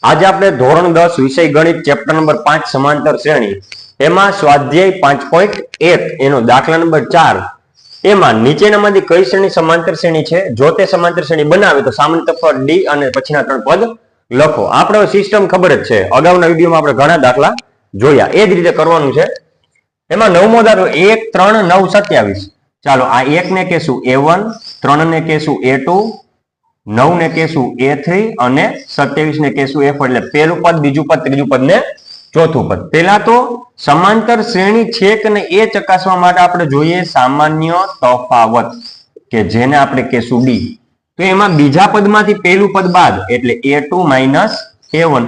આજે આપણે ધોરણ 10 વિષય ગણિત ચેપ્ટર નંબર 5 સમાંતર શ્રેણી એમાં સ્વાધ્યાય 5.1 એનો દાખલા નંબર 4 એમાં નીચેનામાંથી કઈ શ્રેણી સમાંતર શ્રેણી છે? જો તે સમાંતર શ્રેણી બનાવે તો સામાન્ય તફાવત d અને પછીના ત્રણ પદ લખો. આપણે સિસ્ટમ ખબર જ છે, અગાઉના વિડીયોમાં આપણે ઘણા દાખલા જોયા, એ જ રીતે કરવાનું છે. એમાં નવમો દાખલો 1 3 9 27. ચાલો આ 1 ને કહેશું a1, 3 ને કહેશું a2, 9 ને કહેશું a3 અને 27 ને કહેશું a4. એટલે પહેલું પદ, બીજું પદ, ત્રીજું પદ ને ચોથું પદ. પહેલા તો સમાંતર શ્રેણી છે કે નહીં એ ચકાસવા માટે આપણે જોઈએ સામાન્ય તફાવત, કે જેને આપણે કહેશું d. તો એમાં બીજા પદમાંથી પહેલું પદ બાદ એટલે a2 માઇનસ a1.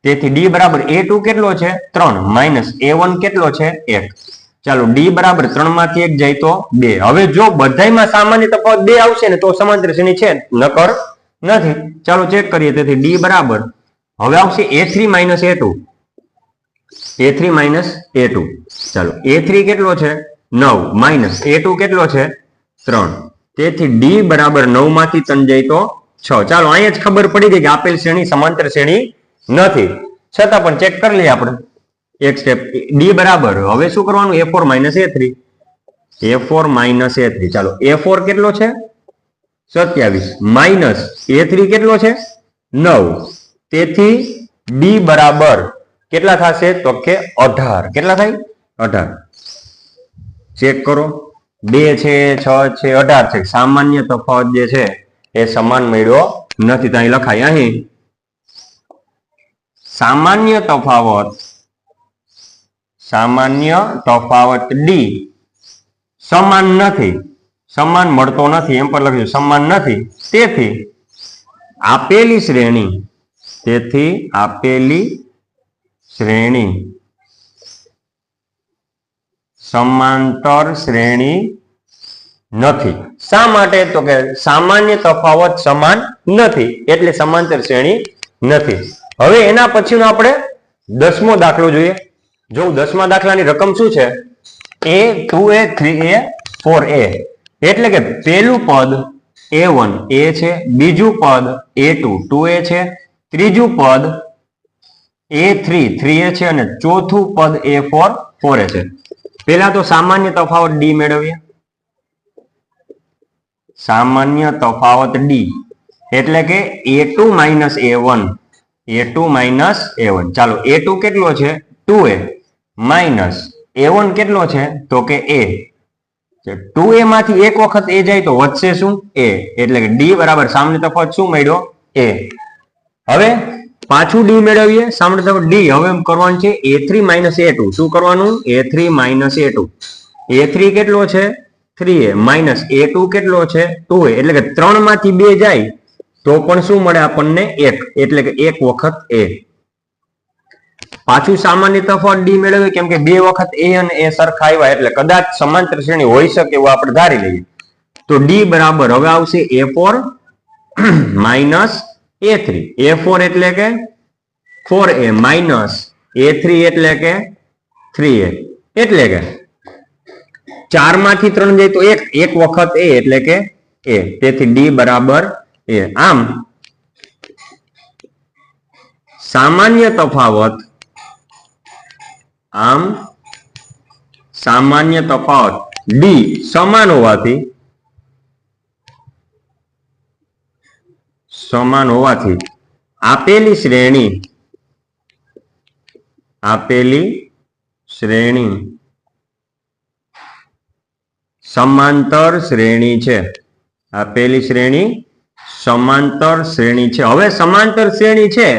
તેથી d બરાબર a2 કેટલો છે? 3 માઇનસ a1 કેટલો છે? 1. ચાલો d બરાબર 3 માંથી 1 જાય તો 2. હવે જો બધાયમાં સામાન્ય તફાવત 2 આવશે ને તો સમાંતર શ્રેણી છે, નકર નથી. ચાલો ચેક કરીએ. તેથી d બરાબર હવે આવશે a3 minus a2. a3 minus a2. ચાલો a3 કેટલો છે? 9 માઇનસ a2 કેટલો છે? 3. તેથી d બરાબર 9 માંથી 3 જાય તો 6. ચાલો અહીંયા જ ખબર પડી ગઈ કે આપેલ શ્રેણી સમાંતર શ્રેણી નથી, છતાં પણ ચેક કરી લઈએ આપણે એક સ્ટેપ. d બરાબર હવે શું કરવાનું? a4 minus a3. a4 minus a3. ચાલો a4 કેટલો છે? 27 માઇનસ a3 કેટલો છે? 9. તેથી d બરાબર કેટલા થશે? તો કે 18. કેટલા થાય? 18. ચેક કરો. 2 છે, 6 છે, 18 છે. સામાન્ય તફાવત જે છે એ સમાન મળ્યો નથી. તો અહીં લખાય, અહીં સામાન્ય તફાવત d સમાન નથી, સમાન મળતો નથી, એમ પર લખ્યું સમાન નથી. તેથી આપેલી શ્રેણી સમાંતર શ્રેણી નથી. શા માટે? તો કે સામાન્ય તફાવત સમાન નથી એટલે સમાંતર શ્રેણી નથી. હવે એના પછીનો આપણે 10મો દાખલો જોઈએ. જો 10મા દાખલાની રકમ શું છે? a 2a 3a 4a. એટલે કે પહેલું પદ a1 a છે, બીજું પદ a2 2a છે, ત્રીજું પદ a3 3a છે અને ચોથું પદ a4 4a છે. પહેલા તો સામાન્ય તફાવત d મેળવીએ. સામાન્ય તફાવત d એટલે કે a2 minus a1. a2 minus a1. ચાલો a2 કેટલો છે? 2a માઇનસ a1 કેટલો છે? તો કે a. 2a માંથી એક વખત a જાય તો વધશે શું? a. એટલે કે d બરાબર સામાન્ય તફાવત શું મળ્યો? a. હવે પાછું d મેળવીએ. સામાન્ય તફાવત d હવે એમ કરવાનું છે a3 માઇનસ a2. શું કરવાનું? a3 minus a2. a3 કેટલો છે? 3a માઇનસ a2 કેટલો છે? 2a. એટલે કે 3 માંથી 2 જાય તો પણ શું મળે આપણને? 1. એટલે કે એક વખત a. પાછું સામાન્ય તફાવત d મેળવીએ, કેમ કે બે વખત a અને a સરખા આવ્યા એટલે કદાચ સમાંતર શ્રેણી હોઈ શકે એવું આપણે ધારી લઈએ. તો d બરાબર હવે આવશે a4 માઇનસ a3. a4 એટલે કે 4a માઇનસ a3 એટલે કે 3a. એટલે કે 4 માંથી 3 જાય તો એક વખત a એટલે કે a. તેથી d બરાબર a. આમ સામાન્ય તફાવત d સમાન હોવાથી આપેલી શ્રેણી સમાંતર શ્રેણી છે. આપેલી શ્રેણી સમાંતર શ્રેણી છે. હવે સમાંતર શ્રેણી છે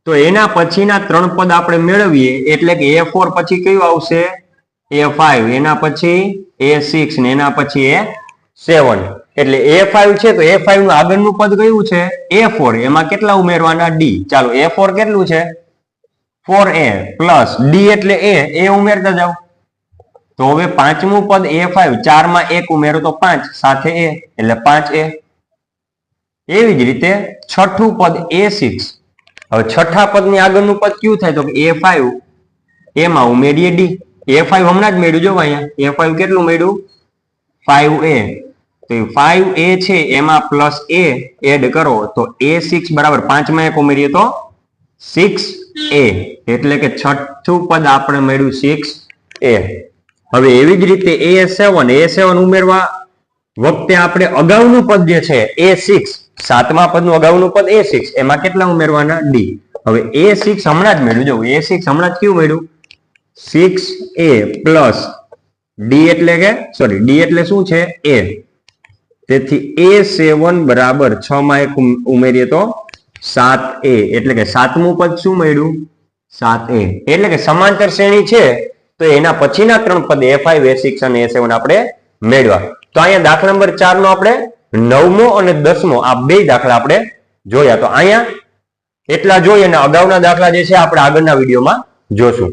તો એના પછીના ત્રણ પદ આપણે મેળવીએ. એટલે કે a4 પછી કયું આવશે? a5. એના પછી a6 ને એના પછી a7. એટલે a5 છે તો a5 નું આગળનું પદ કયું છે? a4. એમાં કેટલા ઉમેરવાના? d. ચાલો a4 કેટલું છે? 4a પ્લસ d એટલે a ઉમેરતા જાવ. તો હવે પાંચમું પદ a5. 4 માં 1 ઉમેરો તો 5 સાથે a એટલે 5a. એવી જ રીતે છઠ્ઠું પદ a6. હવે છઠ્ઠા પદની આગળનું પદ કયું થાય? તો a5 એમાં ઉમેરીએ d. a5 હમણાં જ મેળવ્યું. જો અહીંયા a5 કેટલું મેળવ્યું? 5a. તો 5a છે એમાં પ્લસ a એડ કરો તો a6 બરાબર 5 માં 1 ઉમેરીએ તો 6a એટલે કે છઠ્ઠું પદ આપણે મળ્યું 6a. હવે એવી જ રીતે a7 ઉમેરવા વખતે આપણે અગાઉનું પદ જે છે a6 સાતમા પદનું અગાઉનું પદ a6 એમાં કેટલા ઉમેરવાના d. હવે a6 હમણાં જ મળ્યું, જો a6 હમણાં જ કેવું મળ્યું 6a પ્લસ d એટલે કે સોરી d એટલે શું છે a. તેથી a7 બરાબર 6 માં 1 ઉમેરીએ તો 7a એટલે કે સાતમું પદ શું મળ્યું 7a. એટલે કે સમાંતર શ્રેણી છે તો એના પછીના ત્રણ પદ a5 a6 અને a7 આપણે મેળવ્યા. તો અહીંયા દાખલા નંબર 4 નો આપણે 9મો અને 10મો આ બે દાખલા આપણે જોયા. તો અહીંયા એટલા જોઈ અને અગાઉના દાખલા જે છે આપણે આગળના વિડીયોમાં જોશું.